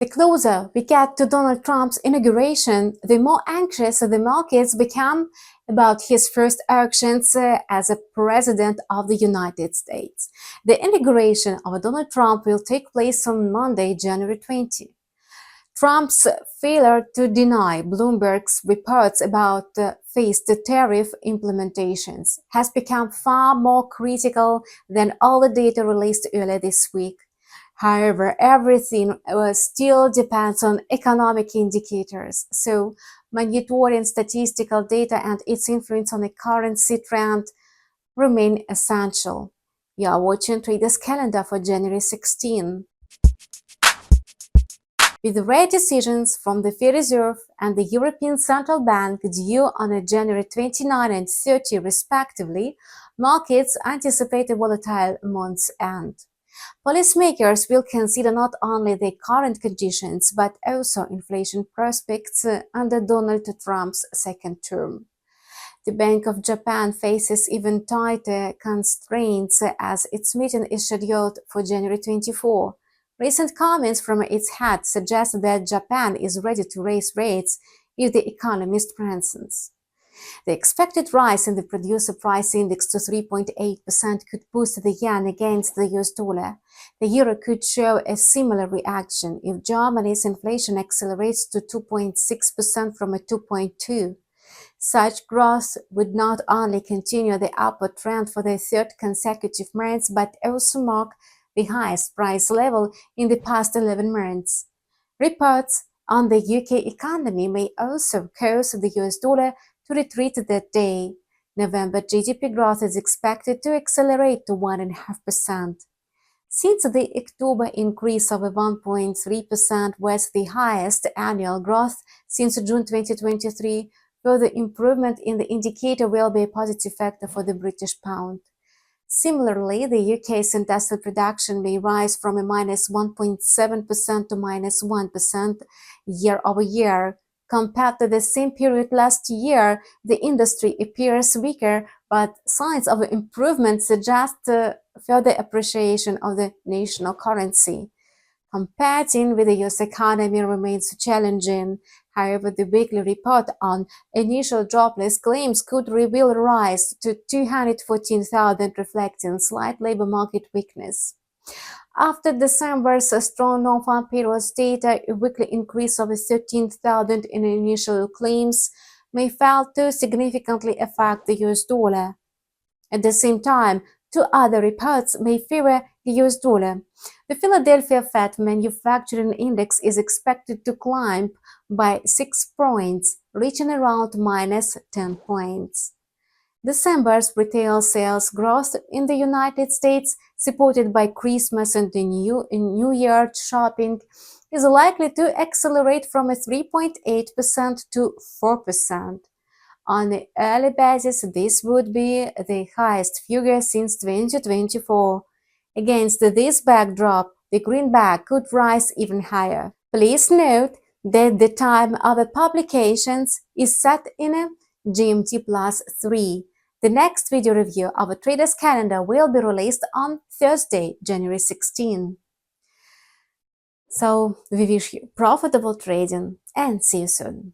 The closer we get to Donald Trump's inauguration, the more anxious the markets become about his first actions as a president of the United States. The inauguration of Donald Trump will take place on Monday, January 20. Trump's failure to deny Bloomberg's reports about phased tariff implementations has become far more critical than all the data released earlier this week. However, everything still depends on economic indicators, so monitoring statistical data and its influence on the currency trend remain essential. You are watching Traders Calendar for January 16. With rate decisions from the Federal Reserve and the European Central Bank due on January 29 and 30 respectively, markets anticipate a volatile month's end. Policymakers will consider not only the current conditions, but also inflation prospects under Donald Trump's second term. The Bank of Japan faces even tighter constraints as its meeting is scheduled for January 24. Recent comments from its head suggest that Japan is ready to raise rates if the economy strengthens. The expected rise in the producer price index to 3.8% could boost the yen against the US dollar. The euro could show a similar reaction if Germany's inflation accelerates to 2.6% from a 2.2%. Such growth would not only continue the upward trend for the third consecutive month, but also mark the highest price level in the past 11 months. Reports on the UK economy may also cause the US dollar to retreat that day. November GDP growth is expected to accelerate to 1.5%. Since the October increase of 1.3% was the highest annual growth since June 2023, further improvement in the indicator will be a positive factor for the British pound. Similarly, the UK's industrial production may rise from a minus 1.7% to minus 1% year over year. Compared to the same period last year, the industry appears weaker, but signs of improvement suggest further appreciation of the national currency. Competing with the US economy remains challenging. However, the weekly report on initial jobless claims could reveal a rise to 214,000, reflecting slight labor market weakness. After December's strong non-farm payrolls data, a weekly increase of 13,000 in initial claims may fail to significantly affect the US dollar. At the same time, two other reports may favor the US dollar. The Philadelphia Fed Manufacturing Index is expected to climb by 6 points, reaching around minus 10 points. December's retail sales growth in the United States, supported by Christmas and the New Year shopping, is likely to accelerate from a 3.8% to 4%. On an early basis, this would be the highest figure since 2024. Against this backdrop, the greenback could rise even higher. Please note that the time of publications is set in a GMT plus 3. The next video review of a trader's calendar will be released on Thursday, January 16. So, we wish you profitable trading and see you soon.